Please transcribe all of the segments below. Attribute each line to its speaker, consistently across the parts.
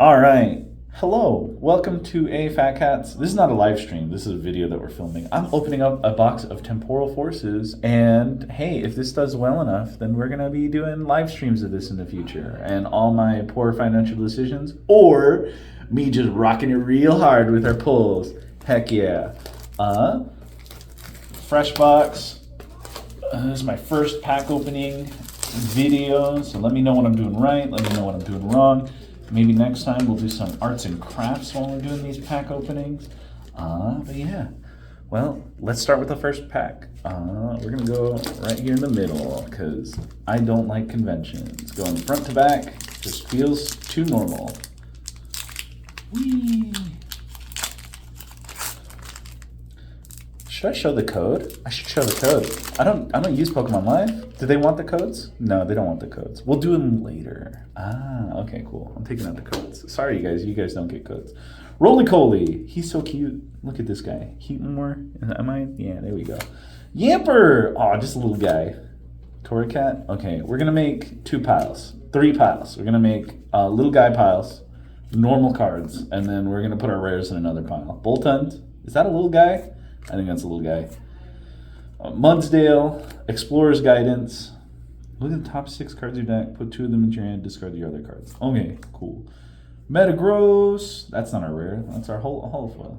Speaker 1: All right. Hello. Welcome to A Fat Cats. This is not a live stream. This is a video that we're filming. I'm opening up a box of Temporal Forces, and hey, if this does well enough, then we're going to be doing live streams of this in the future. And all my poor financial decisions, or me just rocking it real hard with our pulls. Heck yeah. Fresh box. This is my first pack opening video, so let me know what I'm doing right. Let me know what I'm doing wrong. Maybe next time we'll do some arts and crafts while we're doing these pack openings. But yeah, well, let's start with the first pack. We're gonna go right here in the middle because I don't like conventions. Going front to back just feels too normal. Whee! Should I show the code? I should show the code. I don't use Pokemon Live. Do they want the codes? No, they don't want the codes. We'll do them later. Okay, cool. I'm taking out the codes. Sorry, you guys don't get codes. Roly-Coly. He's so cute. Look at this guy. Cute more? Am I? Yeah, there we go. Yamper. Oh, just a little guy. Torracat. Okay, we're gonna make 3 piles. We're gonna make little guy piles, normal cards, and then we're gonna put our rares in another pile. Boltund. Is that a little guy? I think that's a little guy. Mudsdale, Explorer's Guidance. Look at the top 6 cards of your deck. Put 2 of them into your hand. Discard your other cards. Okay, cool. Metagross. That's not our rare. That's our holofoil.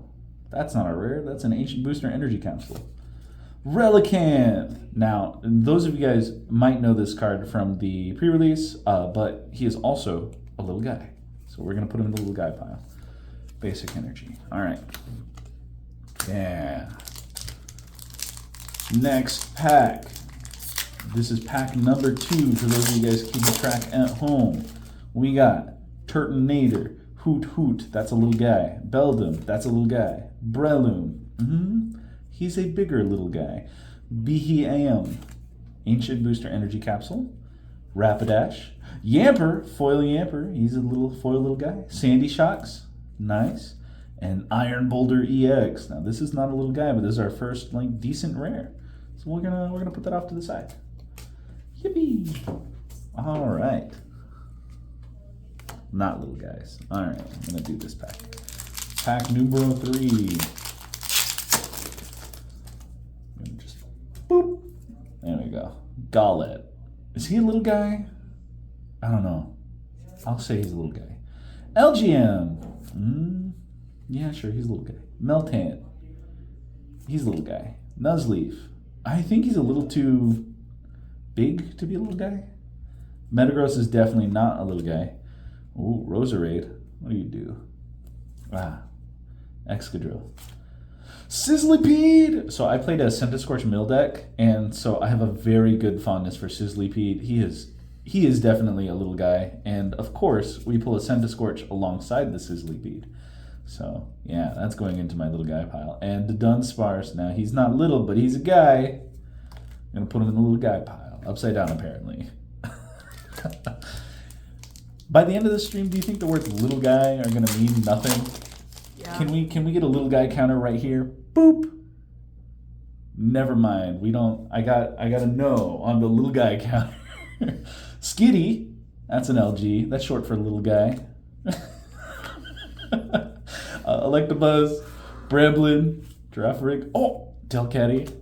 Speaker 1: That's not our rare. That's an Ancient Booster Energy Capsule. Relicanth. Now, those of you guys might know this card from the pre-release, but he is also a little guy. So we're going to put him in the little guy pile. Basic Energy. All right. Yeah. Next pack. This is pack number 2 for those of you guys keeping track at home. We got Turtonator, Hoot Hoot, that's a little guy. Beldum, that's a little guy. Breloom, he's a bigger little guy. Beheam, Ancient Booster Energy Capsule. Rapidash. Yamper, Foil Yamper, he's a little foil little guy. Sandy Shocks, nice. And Iron Boulder EX. Now this is not a little guy, but this is our first decent rare. So we're gonna put that off to the side. Yippee! All right. Not little guys. All right, I'm gonna do this pack. Pack numero 3. I'm gonna just boop. There we go. Gollet. Is he a little guy? I don't know. I'll say he's a little guy. LGM. Yeah, sure, he's a little guy. Meltan. He's a little guy. Nuzleaf. I think he's a little too big to be a little guy. Metagross is definitely not a little guy. Ooh, Roserade. What do you do? Excadrill. Sizzlipede! So I played a Centiskorch Mill deck, and so I have a very good fondness for Sizzlipede. He is definitely a little guy, and of course, we pull a Centiskorch alongside the Sizzlipede. So, yeah, that's going into my little guy pile. And the Dunsparce, now he's not little, but he's a guy. I'm going to put him in the little guy pile. Upside down, apparently. By the end of the stream, do you think the words little guy are going to mean nothing?
Speaker 2: Yeah.
Speaker 1: Can we get a little guy counter right here? Boop! Never mind. We don't. I got a no on the little guy counter. Skitty, that's an LG. That's short for little guy. Electabuzz, Bramblin, Girafarig. Oh, Delcatty.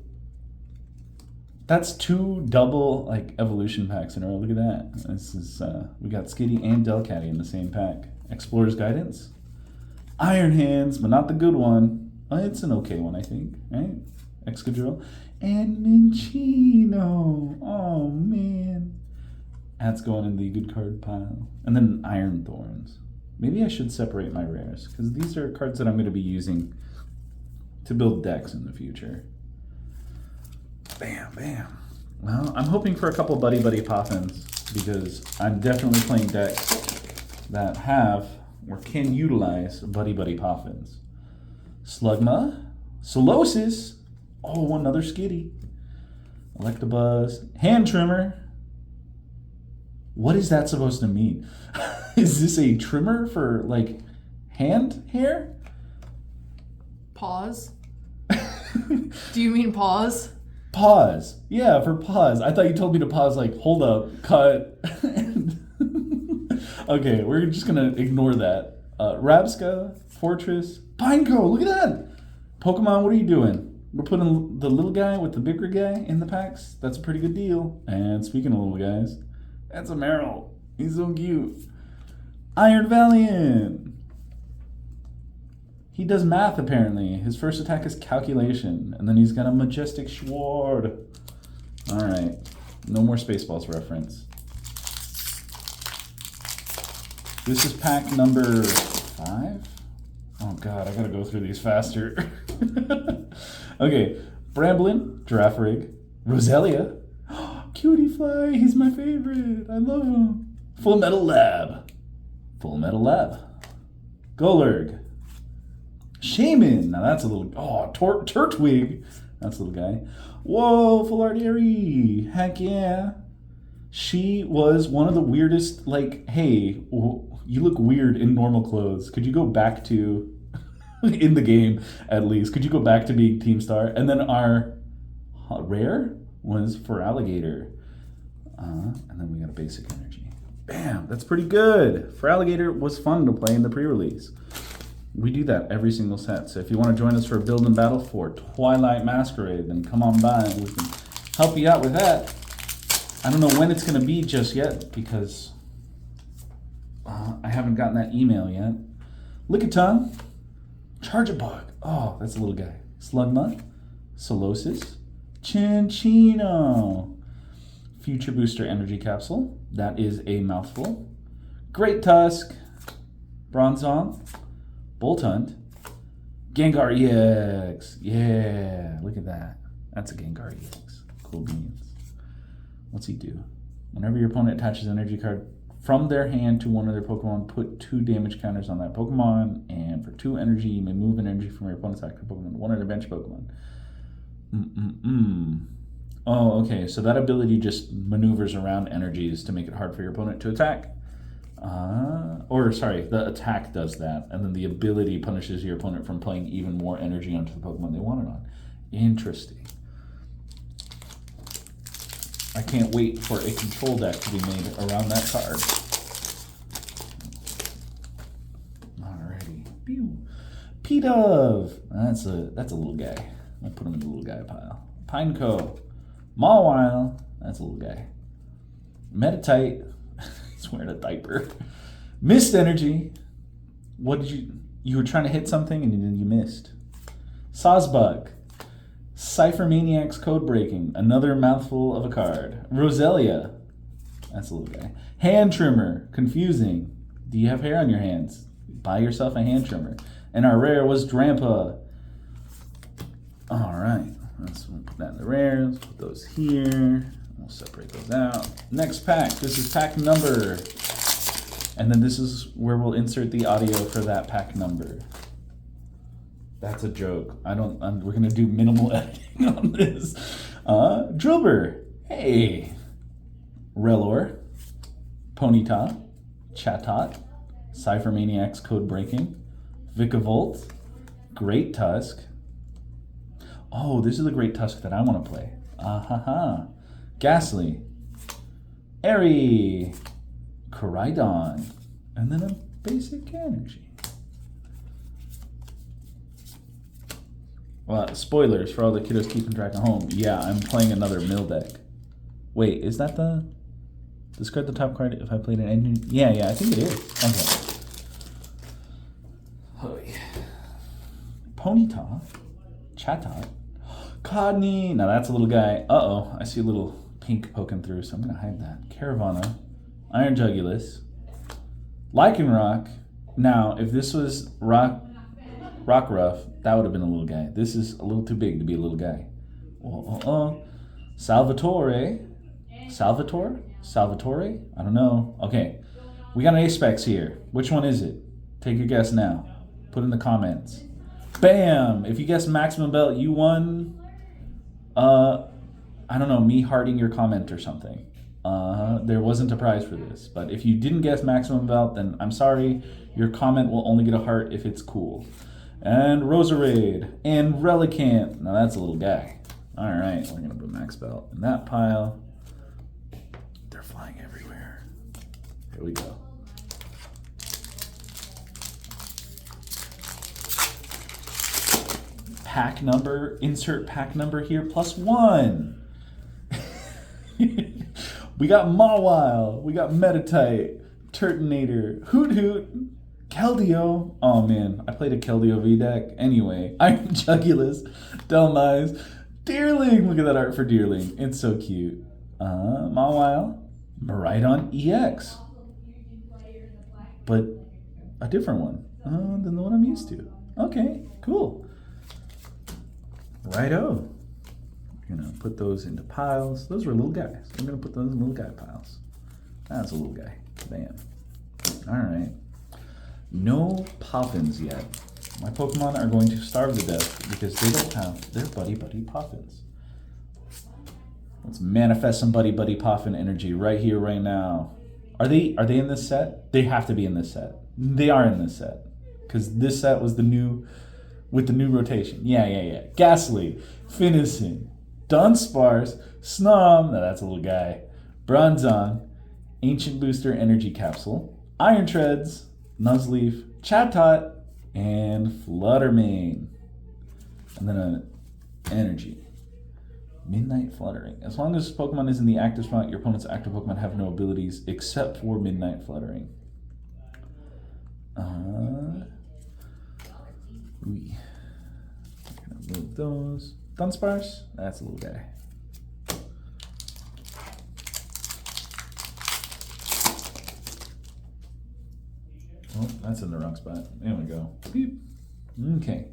Speaker 1: That's 2 double evolution packs in a row. Look at that. This is we got Skitty and Delcatty in the same pack. Explorer's Guidance, Iron Hands, but not the good one. It's an okay one, I think. Right? Excadrill and Minchino. Oh man, that's going in the good card pile. And then Iron Thorns. Maybe I should separate my rares, because these are cards that I'm going to be using to build decks in the future. Bam, bam. Well, I'm hoping for a couple Buddy Poffins, because I'm definitely playing decks that have or can utilize Buddy Poffins. Slugma, Solosis. Oh, another Skitty. Electabuzz, Hand Trimmer. What is that supposed to mean? Is this a trimmer for hand hair?
Speaker 2: Pause. Do you mean pause?
Speaker 1: Pause. Yeah, for pause. I thought you told me to pause hold up, cut. Okay, we're just gonna ignore that. Rabska, Fortress, Pineco, look at that! Pokemon, what are you doing? We're putting the little guy with the bigger guy in the packs. That's a pretty good deal. And speaking of little guys, that's a Meryl. He's so cute. Iron Valiant. He does math, apparently. His first attack is calculation. And then he's got a majestic sword. Alright. No more Spaceballs reference. This is pack number 5? Oh god, I gotta go through these faster. Okay. Bramblin, Girafarig, Roselia. Cutie Fly, he's my favorite. I love him. Full Metal Lab. Full Metal Lab. Golurg. Shaman. Now that's a little... Oh, Turtwig. That's a little guy. Whoa, Full Art Airy. Heck yeah. She was one of the weirdest, like, hey, you look weird in normal clothes. Could you go back to... in the game, at least. Could you go back to being Team Star? And then our rare was for Alligator. And then we got a basic energy. Bam, that's pretty good. For Alligator was fun to play in the pre-release. We do that every single set. So if you want to join us for a build and battle for Twilight Masquerade, then come on by and we can help you out with that. I don't know when it's going to be just yet because I haven't gotten that email yet. Lickitung, Charjabug. Oh, that's a little guy. Slugma, Solosis, Chinchino, Future Booster Energy Capsule. That is a mouthful. Great Tusk, Bronzong, Boltund, Gengar EX. Yeah, look at that. That's a Gengar EX. Cool beans. What's he do? Whenever your opponent attaches an energy card from their hand to one of their Pokemon, put 2 damage counters on that Pokemon, and for 2 energy, you may move an energy from your opponent's active Pokemon to one of their bench Pokemon. Oh, okay, so that ability just maneuvers around energies to make it hard for your opponent to attack. Or, sorry, the attack does that, and then the ability punishes your opponent from playing even more energy onto the Pokemon they want it on. Interesting. I can't wait for a control deck to be made around that card. Alrighty. Pew. P-Dove. That's a little guy. I'll put him in the little guy pile. Pineco. Mawile. That's a little guy. Meditite. He's wearing a diaper. Mist Energy. What did you were trying to hit something and you missed. Sawsbug. Cypher Maniac's Code Breaking, another mouthful of a card. Roselia, that's a little guy. Hand Trimmer, confusing. Do you have hair on your hands? Buy yourself a hand trimmer. And our rare was Drampa. All right, let's put that in the rare. Let's put those here. We'll separate those out. Next pack, this is pack number. And then this is where we'll insert the audio for that pack number. That's a joke. We're gonna do minimal editing on this. Drillbur. Hey. Relor. Ponyta. Chatot. Cypher Maniac's Code Breaking. Vikavolt. Great Tusk. Oh, this is the Great Tusk that I want to play. Ghastly. Airy. Koraidon. And then a basic energy. Well, spoilers for all the kiddos keeping track at home. Yeah, I'm playing another mill deck. Wait, is that the... Discard the top card if I played an engine? Yeah, I think it is. Okay. Ponyta. Chatot. Codney. Now that's a little guy. Uh-oh, I see a little pink poking through, so I'm going to hide that. Caravana. Iron Jugulus. Lycanroc. Now, if this was Rockruff, that would have been a little guy. This is a little too big to be a little guy. Salvatore? Salvatore? I don't know. Okay. We got an A-Specs here. Which one is it? Take your guess now. Put in the comments. Bam! If you guessed Maximum Belt, you won, I don't know, me hearting your comment or something. There wasn't a prize for this. But if you didn't guess Maximum Belt, then I'm sorry. Your comment will only get a heart if it's cool. And Roserade. And Relicanth. Now that's a little guy. Alright, we're going to put Max Belt in that pile. They're flying everywhere. Here we go. pack number, insert pack number here, +1. We got Mawile, we got Meditite, Turtonator, Hoot Hoot, Keldeo. Oh man, I played a Keldeo V deck. Anyway, Iron Jugulus, Delmise, Deerling. Look at that art for Deerling. It's so cute. Mawile, Miraidon EX. But a different one than the one I'm used to. Okay, cool. Righto. We're gonna put those into piles. Those were little guys. We're gonna put those in little guy piles. That's a little guy. Bam. Alright. No Poffins yet. My Pokemon are going to starve to death because they don't have their Buddy Poffins. Let's manifest some Buddy Poffin energy right here, right now. Are they in this set? They have to be in this set. They are in this set. Because this set was the new, with the new rotation. Yeah. Ghastly, Finnison, Dunsparce, Snom, now that's a little guy, Bronzong, Ancient Booster Energy Capsule, Iron Treads, Nuzleaf, Chatot, and Fluttermane. And then an Energy. Midnight Fluttering. As long as Pokemon is in the active spot, your opponent's active Pokemon have no abilities except for Midnight Fluttering. We gonna move those. Dunsparce, that's a little guy. Oh, that's in the wrong spot. There we go. Beep. Okay.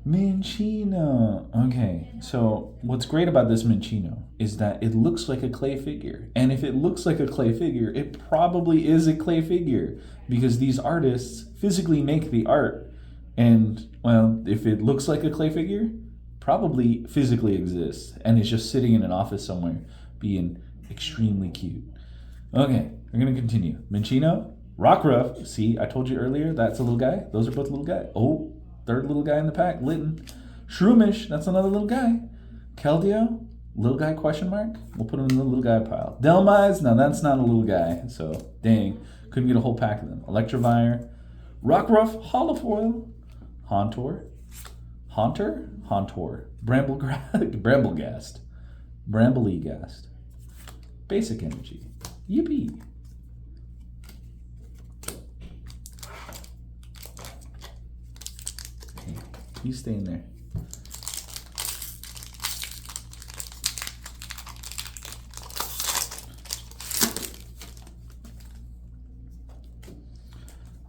Speaker 1: Minccino. Okay, so what's great about this Minccino is that it looks like a clay figure. And if it looks like a clay figure, it probably is a clay figure because these artists physically make the art. And, well, if it looks like a clay figure, probably physically exists and is just sitting in an office somewhere being extremely cute. Okay, we're going to continue. Minccino, Rockruff. See, I told you earlier, that's a little guy. Those are both little guys. Oh. Third little guy in the pack, Litten. Shroomish, that's another little guy. Keldeo, little guy question mark. We'll put him in the little guy pile. Delmise, now that's not a little guy, so dang, couldn't get a whole pack of them. Electivire, Rockruff, Holofoil, Hauntor, Bramblegast, Bramblegast, Basic Energy, Yippee. You stay in there.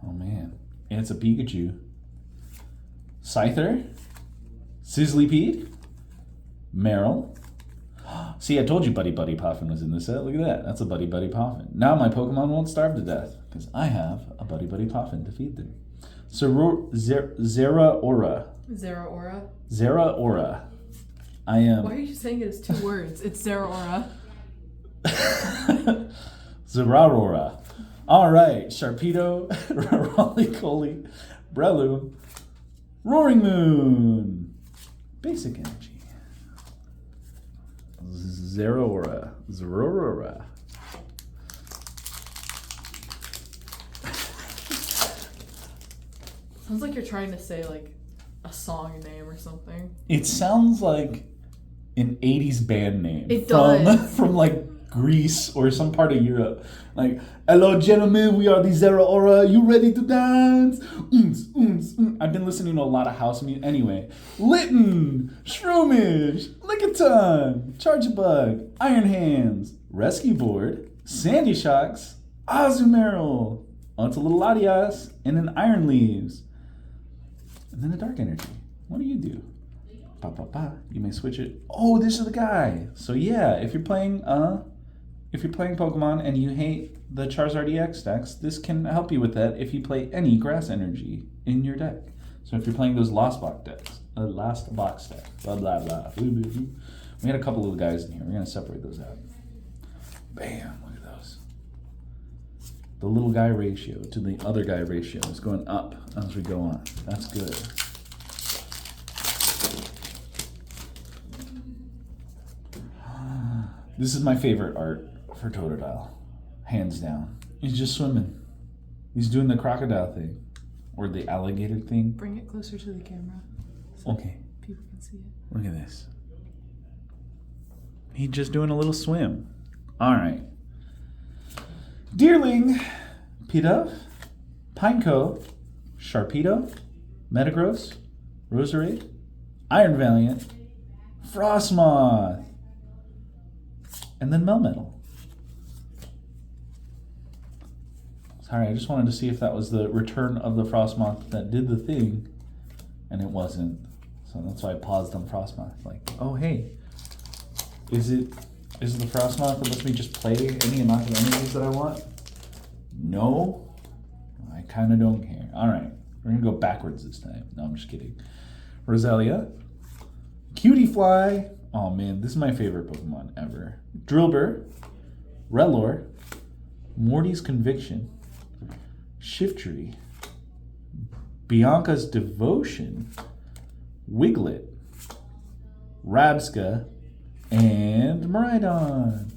Speaker 1: Oh man. And it's a Pikachu. Scyther. Sizzlypede. Meryl. See, I told you Buddy Poffin was in this set. Look at that. That's a Buddy Poffin. Now my Pokemon won't starve to death because I have a Buddy Poffin to feed them. Zeraora. Zeraora. I am.
Speaker 2: Why are you saying it as 2 words? It's Zeraora.
Speaker 1: Zeraora. All right. Sharpedo, Roly-Poly, Breloom, Roaring Moon, Basic Energy, Zeraora.
Speaker 2: Sounds like you're trying to say like a song name or something.
Speaker 1: It sounds like an 80s band name.
Speaker 2: It does.
Speaker 1: From like Greece or some part of Europe. Like, hello gentlemen, we are the Zeraora. You ready to dance? I've been listening to a lot of house music. Anyway, Litten, Shroomish, Lickitung, Charjabug, Iron Hands, Rescue Board, Sandy Shocks, Azumarill. Oh, it's a little Latias, and then Iron Leaves. And then a Dark Energy. What do you do? You may switch it. Oh, this is the guy. So yeah, if you're playing Pokemon and you hate the Charizard EX decks, this can help you with that if you play any Grass Energy in your deck. So if you're playing those Last Box decks, blah blah blah. We had a couple little guys in here. We're gonna separate those out. Bam! Look at those. The little guy ratio to the other guy ratio is going up as we go on. That's good. This is my favorite art for Totodile. Hands down. He's just swimming. He's doing the crocodile thing. Or the alligator thing.
Speaker 2: Bring it closer to the camera. So
Speaker 1: okay.
Speaker 2: People can't see it.
Speaker 1: Look at this. He's just doing a little swim. All right. Deerling, Pidove, Pineco, Sharpedo, Metagross, Roserade, Iron Valiant, Frostmoth, and then Melmetal. Sorry, I just wanted to see if that was the return of the Frostmoth that did the thing, and it wasn't. So that's why I paused on Frostmoth. Like, oh hey, is it the Frostmoth that lets me just play any amount of enemies that I want? No, I kind of don't care. All right, we're gonna go backwards this time. No, I'm just kidding. Roselia, Cutiefly. Oh man, this is my favorite Pokemon ever. Drillbur, Rellor, Morty's Conviction, Shiftry, Bianca's Devotion, Wiglet, Rabska, and Miraidon.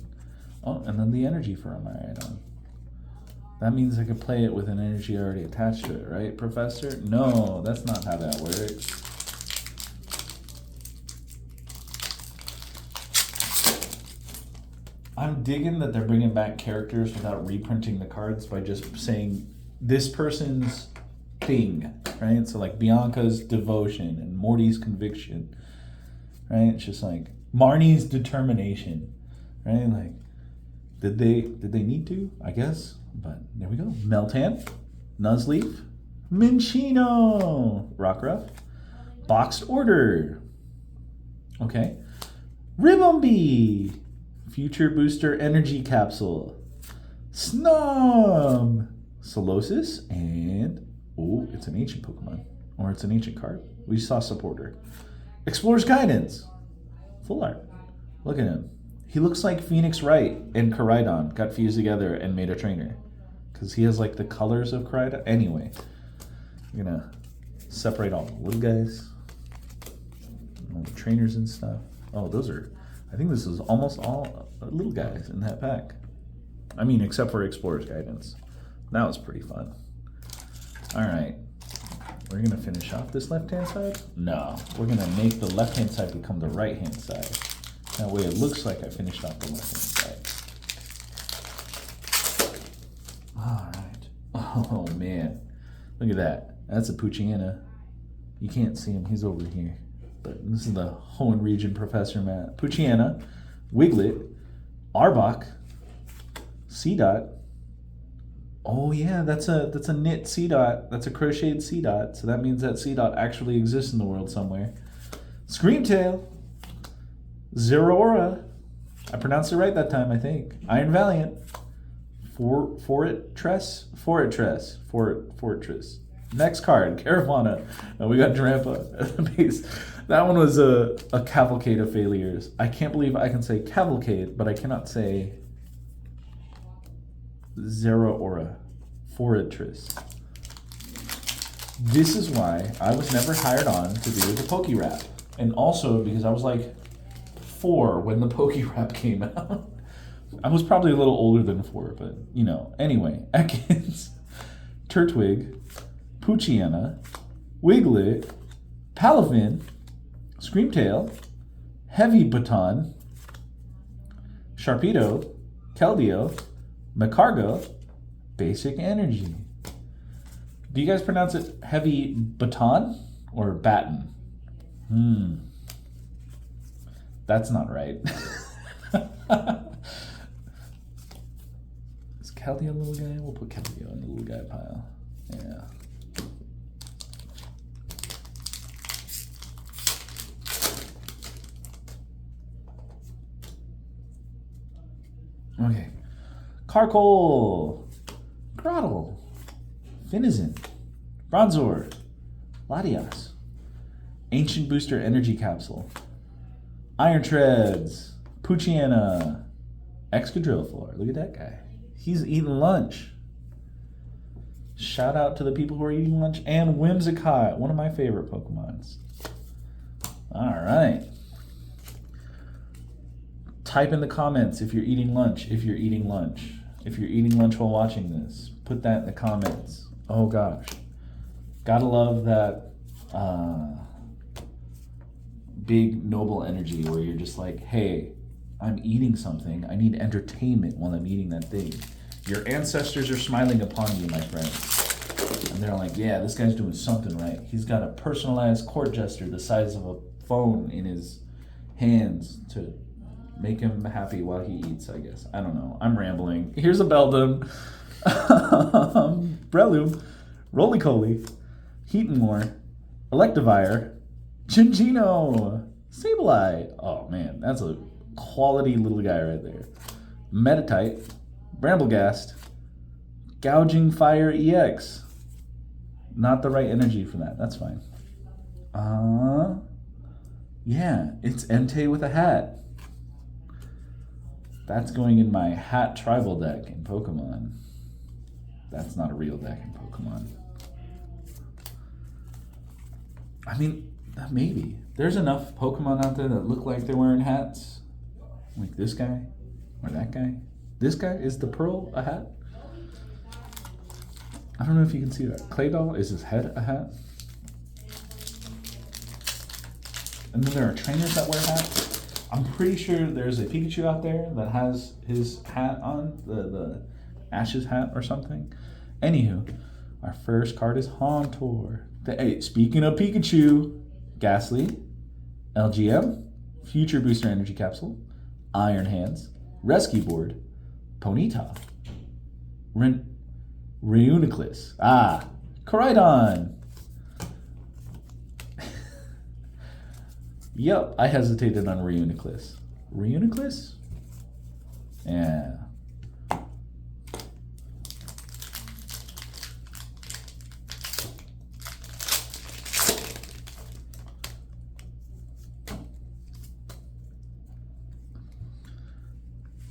Speaker 1: Oh, and then the energy for a Miraidon. That means I could play it with an energy already attached to it, right, Professor? No, that's not how that works. I'm digging that they're bringing back characters without reprinting the cards by just saying this person's thing, right? So like Bianca's Devotion and Morty's Conviction, right? It's just like Marnie's Determination, right? Like, did they need to? I guess, but there we go. Meltan, Nuzleaf, Minccino, Rockruff, Boxed Order, okay, Ribombee, Future Booster Energy Capsule, Snom, Solosis, and oh, it's an ancient Pokemon, or it's an ancient card. We saw Supporter. Explorer's Guidance, full art. Look at him. He looks like Phoenix Wright and Koraidon got fused together and made a trainer, because he has like the colors of Koraidon. Anyway, I'm gonna separate all the little guys, all the trainers and stuff. Oh, those are. I think this is almost all little guys in that pack. I mean, except for Explorer's Guidance. That was pretty fun. All right, we're gonna finish off this left-hand side. No, we're gonna make the left-hand side become the right-hand side. That way it looks like I finished off the left-hand side. All right. Oh man, look at that. That's a Poochyena. You can't see him, he's over here. But this is the Hoenn region Professor Matt. Poochyena, Wiglet, Arbok, C-Dot. Oh yeah, that's a knit C-Dot. That's a crocheted C-Dot. So that means that C-Dot actually exists in the world somewhere. Screamtail, Zeraora. I pronounced it right that time, I think. Iron Valiant, Fortress. Next card, Caravana. We got Drampa at the base. That one was a cavalcade of failures. I can't believe I can say cavalcade, but I cannot say Zeraora. Fortress. This is why I was never hired on to do the Pokerap. And also because I was like 4 when the Pokerap came out. I was probably a little older than 4, but you know. Anyway, Ekans, Turtwig, Poochyena, Wiglet, Palafin, Screamtail, Heavy Baton, Sharpedo, Keldeo, Macargo, Basic Energy. Do you guys pronounce it Heavy Baton or Baton? That's not right. Is Keldeo a little guy? We'll put Keldeo in the little guy pile. Yeah. Okay. Carkol, Grottle, Finizen, Bronzor, Latias, Ancient Booster Energy Capsule, Iron Treads, Poochyena, Excadrill. Look at that guy. He's eating lunch. Shout out to the people who are eating lunch. And Whimsicott, one of my favorite Pokemons. All right. Type in the comments if you're eating lunch, if you're eating lunch. If you're eating lunch while watching this, put that in the comments. Oh gosh. Gotta love that big noble energy where you're just like, hey, I'm eating something. I need entertainment while I'm eating that thing. Your ancestors are smiling upon you, my friend. And they're like, yeah, this guy's doing something right. He's got a personalized court jester the size of a phone in his hands to make him happy while he eats, I guess. I don't know. I'm rambling. Here's a Beldum. Breloom. Roly-Coly. Heatonmore. Electivire. Chinchino. Sableye. Oh, man. That's a quality little guy right there. Metatite. Bramblegast. Gouging Fire EX. Not the right energy for that. That's fine. Yeah, it's Entei with a hat. That's going in my hat tribal deck in Pokemon. That's not a real deck in Pokemon. I mean, maybe. There's enough Pokemon out there that look like they're wearing hats. Like this guy, or that guy. This guy, is the Pearl a hat? I don't know if you can see that. Claydol, is his head a hat? And then there are trainers that wear hats. I'm pretty sure there's a Pikachu out there that has his hat on, the Ash's hat or something. Anywho, our first card is Hauntor. Hey, speaking of Pikachu, Ghastly, LGM, Future Booster Energy Capsule, Iron Hands, Rescue Board, Ponyta, Reuniclus, Koraidon. Yup, I hesitated on Reuniclus. Reuniclus? Yeah.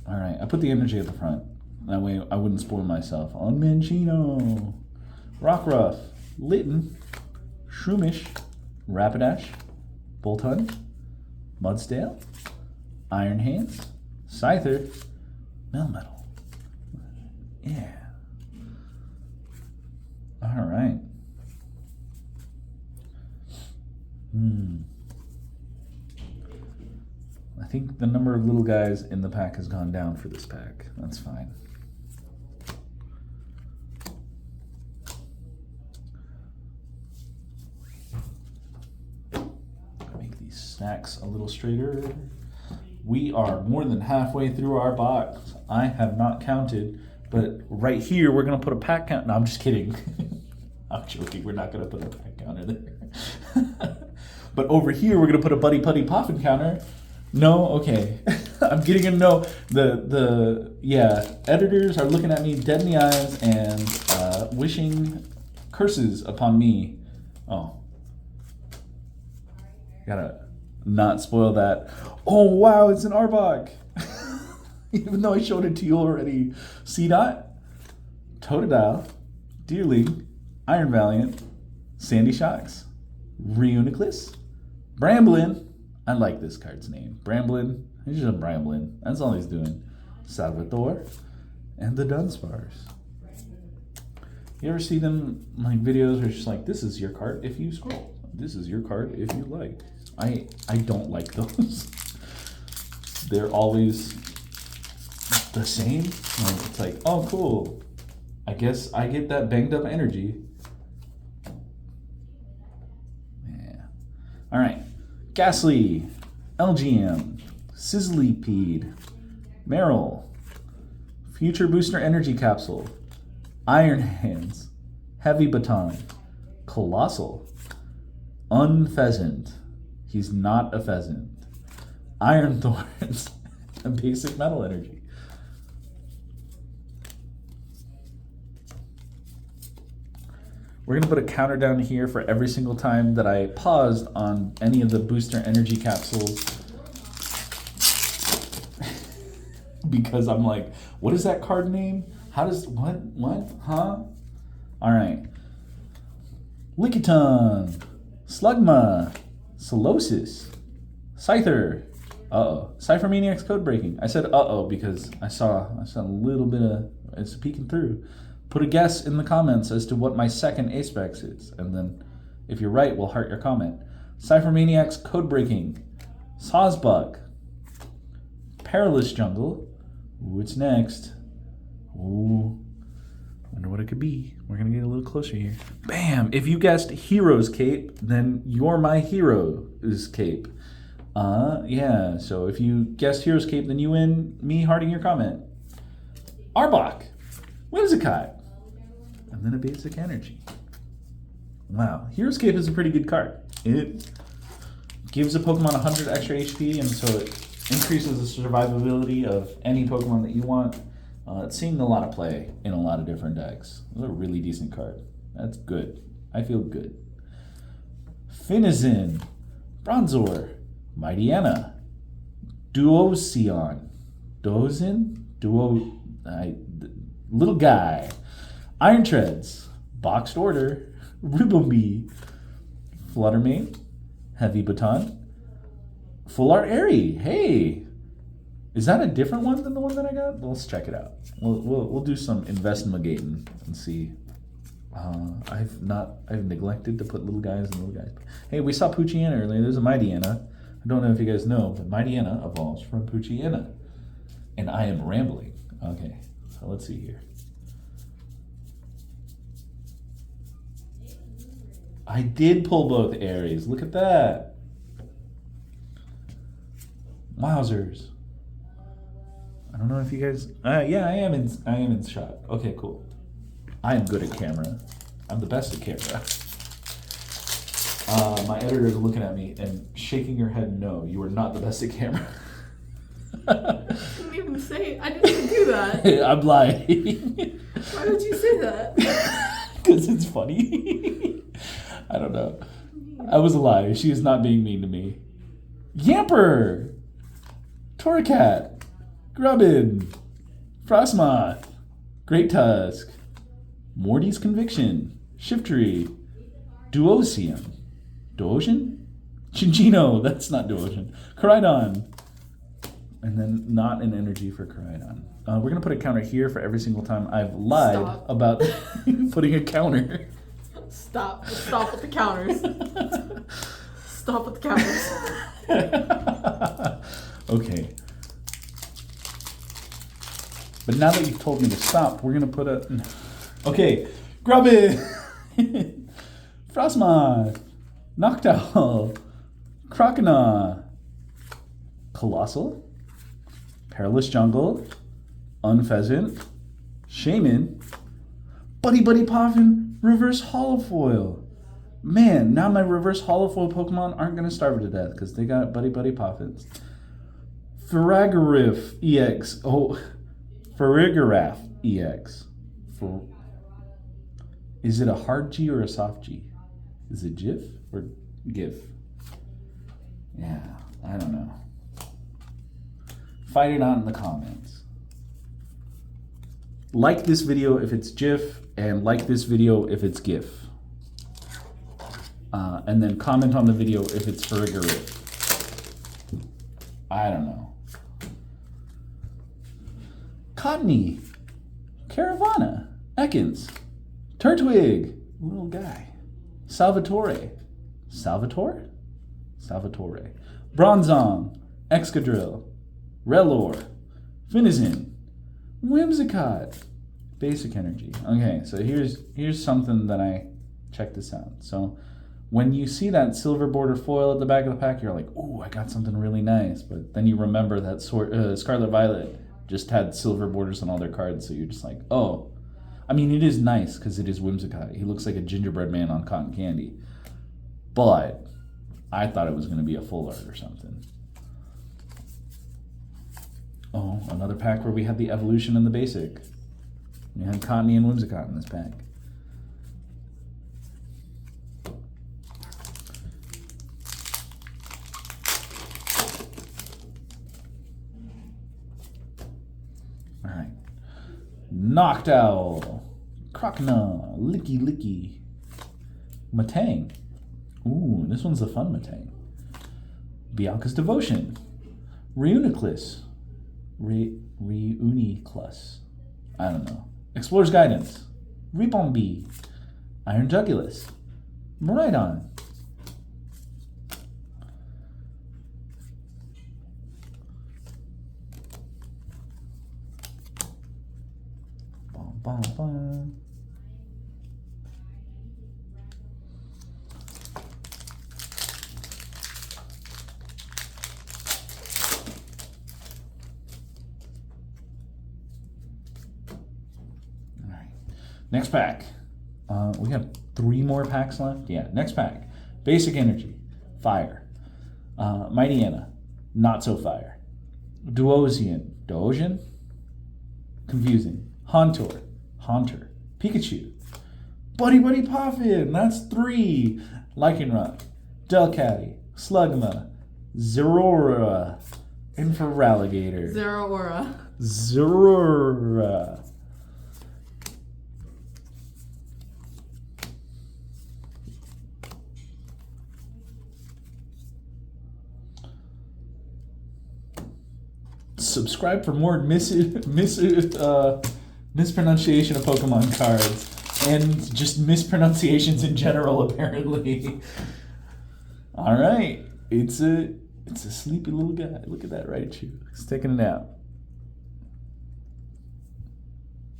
Speaker 1: Alright, I put the energy at the front. That way I wouldn't spoil myself. On Minccino, Rockruff, Litten, Shroomish, Rapidash, Boltund, Mudsdale, Iron Hands, Scyther, Melmetal. Yeah. Alright. I think the number of little guys in the pack has gone down for this pack. That's fine. Make these stacks a little straighter. We are more than halfway through our box. I have not counted, but right here we're gonna put a pack count. No, I'm just kidding. I'm joking. We're not gonna put a pack counter there. But over here we're gonna put a Buddy Putty Poffin counter. No, okay. I'm getting a no. Yeah, editors are looking at me dead in the eyes and wishing curses upon me. Oh. Gotta not spoil that. Oh, wow, it's an Arbok. Even though I showed it to you already. C-Dot, Totodile, Deerling, Iron Valiant, Sandy Shocks, Reuniclus, Bramblin. I like this card's name. Bramblin. He's just a Bramblin. That's all he's doing. Salvatore. And the Dunsparce. You ever see them like videos where it's just like, this is your card if you scroll. This is your card if you like. I don't like those. They're always the same. Like, it's like, oh cool. I guess I get that banged up energy. Yeah. Alright. Ghastly, LGM, Sizzlypede, Meryl, Future Booster Energy Capsule, Iron Hands, Heavy Baton, Colossal, Unpheasant, he's not a pheasant, Iron Thorns, and Basic Metal Energy. We're going to put a counter down here for every single time that I paused on any of the booster energy capsules. Because I'm like, what is that card name? How does, what, huh? All right. Lickitung, Slugma, Solosis, Scyther. Cypher Maniac's code breaking. I said because I saw a little bit of, it's peeking through. Put a guess in the comments as to what my second A-Specs is, and then if you're right, we'll heart your comment. Cypher-Maniac's Code-Breaking. Sawsbuck. Perilous Jungle. Ooh, it's next. Ooh. Wonder what it could be. We're going to get a little closer here. Bam! If you guessed Hero's Cape, then you're my hero's cape. Yeah. So if you guessed Hero's Cape, then you win me hearting your comment. Arbok. Whimsicott. And then a basic energy. Wow. Hero's Cape is a pretty good card. It gives a Pokemon 100 extra HP, and so it increases the survivability of any Pokemon that you want. It's seeing a lot of play in a lot of different decks. It's a really decent card. That's good. I feel good. Finizen, Bronzor, Mightyena, Duosion, Little Guy, Iron Treads, Boxed Order, Ribombee, Fluttermane, Heavy Baton, Full Art Airy. Hey! Is that a different one than the one that I got? Well, let's check it out. We'll do some investigating and see. I've neglected to put little guys and little guys. Hey, we saw Poochyena earlier. There's a Mightyena. I don't know if you guys know, but Mightyena evolves from Poochyena. And I am rambling. Okay, so let's see here. I did pull both Aries. Look at that. Wowzers. I don't know if you guys. Yeah, I am in shot. Okay, cool. I am good at camera. I'm the best at camera. My editor is looking at me and shaking her head. No, you are not the best at camera.
Speaker 2: I didn't even say. I didn't even do that.
Speaker 1: I'm lying.
Speaker 2: Why did you say that?
Speaker 1: Because it's funny. I don't know. I was a lie. She is not being mean to me. Yamper, Torracat, Grubbin, Frostmoth, Great Tusk, Morty's Conviction, Shiftry, Duosion, Chinchino, that's not Duosion, Koraidon, and then not an energy for Koraidon. We're going to put a counter here for every single time I've lied about putting a counter.
Speaker 2: Stop with the counters. Stop with the counters.
Speaker 1: Okay. But now that you've told me to stop, we're going to put a... Okay. Grubbin! Frostmoth! Noctowl! Croconaw! Colossal! Perilous Jungle! Unpheasant! Shaman! Buddy Poffin! Reverse Holofoil! Man, now my reverse Holofoil Pokemon aren't going to starve to death because they got Buddy Poffins. Farigiraf EX. Oh, Farigiraf EX. Is it a hard G or a soft G? Is it GIF or GIF? Yeah, I don't know. Fight it out in the comments. Like this video if it's GIF, and like this video if it's GIF. And then comment on the video if it's Farigiraf. I don't know. Cottonee, Caravana, Ekans, Turtwig, little guy, Salvatore, Bronzong, Excadrill, Relor, Finizen, Whimsicott, basic energy. Okay, so here's something that I check this out. So when you see that silver border foil at the back of the pack, you're like, ooh, I got something really nice. But then you remember that Scarlet Violet just had silver borders on all their cards, so you're just like, oh. I mean, it is nice because it is Whimsicott. He looks like a gingerbread man on cotton candy. But I thought it was going to be a full art or something. Oh, another pack where we had the evolution and the basic. We had Cottonee and Whimsicott in this pack. Alright. Noctowl, Croconaw, Licky, Matang. Ooh, this one's a fun Matang. Bianca's Devotion, Reuniclus, Reuniclus. I don't know. Explorer's Guidance, Ribombee, Iron Jugulus, Miraidon, bum, bum. All right. Next pack. We have 3 more packs left. Yeah, next pack. Basic Energy, fire. Mighty Anna, not so fire. Doosian, confusing. Haunter, Pikachu. Buddy Poffin, that's 3. Lycanroc, Delcatty, Slugma, Zeraora, and Feraligatr. Zeraora. Subscribe for more mispronunciation of Pokemon cards and just mispronunciations in general, apparently. All right, it's a sleepy little guy. Look at that, Raichu. He's taking a nap.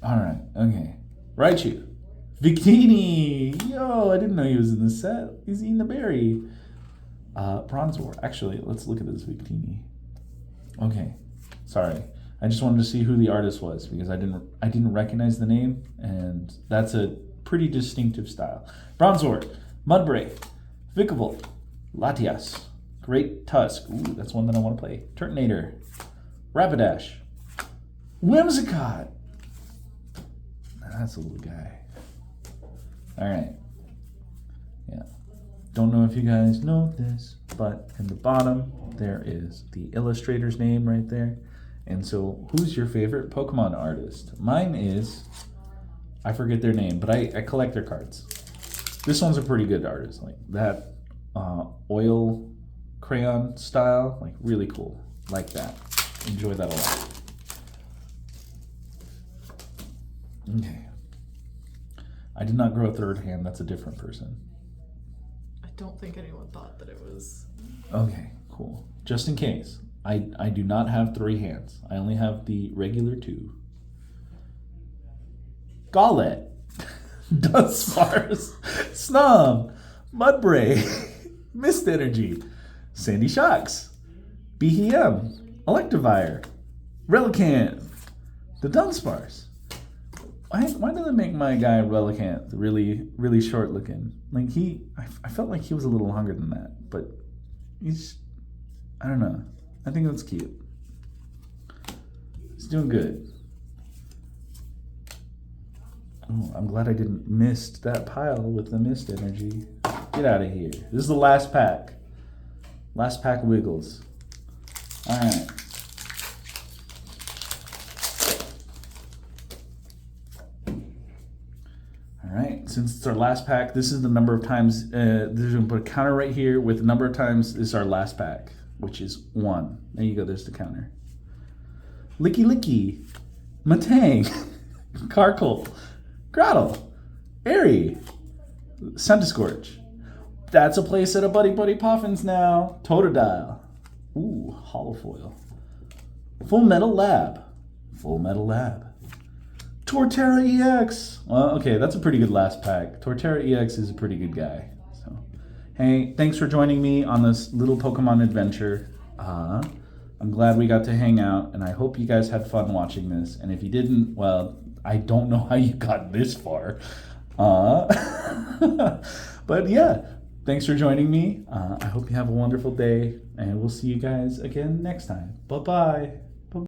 Speaker 1: All right, okay, Raichu, Victini. Yo, I didn't know he was in the set. He's eating a berry. Bronzor. Actually, let's look at this Victini. Okay. Sorry, I just wanted to see who the artist was because I didn't recognize the name, and that's a pretty distinctive style. Bronzor, Mudbray, Vikavolt, Latias, Great Tusk. Ooh, that's one that I want to play. Turtonator, Rapidash, Whimsicott. That's a little guy. All right. Yeah. Don't know if you guys know this, but in the bottom there is the illustrator's name right there. And so, who's your favorite Pokemon artist? Mine is, I forget their name, but I collect their cards. This one's a pretty good artist. Like that oil crayon style, like really cool. Like that. Enjoy that a lot. Okay. I did not grow a third hand. That's a different person.
Speaker 2: I don't think anyone thought that it was.
Speaker 1: Okay, cool. Just in case. I do not have 3 hands. I only have the regular 2. Golett, Dunsparce, Snom, Mudbray, Mist Energy, Sandy Shocks, Behem, Electivire, Relicanth, the Dunsparce. Why do they make my guy Relicanth really short looking? Like I felt like he was a little longer than that, but I don't know. I think that's cute. He's doing good. Oh, I'm glad I didn't miss that pile with the Mist Energy. Get out of here. This is the last pack. Last pack wiggles. All right. All right. Since it's our last pack, this is the number of times. There's going to put a counter right here with the number of times this is our last pack, which is 1. There you go, there's the counter. Licky, Matang, Carkle, Grottle, Airy, Centiskorch. That's a playset of Buddy Poffins now. Totodile. Ooh, Holofoil. Full Metal Lab. Torterra EX. Well, okay, that's a pretty good last pack. Torterra EX is a pretty good guy. So, hey, thanks for joining me on this little Pokemon adventure. I'm glad we got to hang out, and I hope you guys had fun watching this. And if you didn't, well, I don't know how you got this far. But yeah, thanks for joining me. I hope you have a wonderful day, and we'll see you guys again next time. Bye-bye.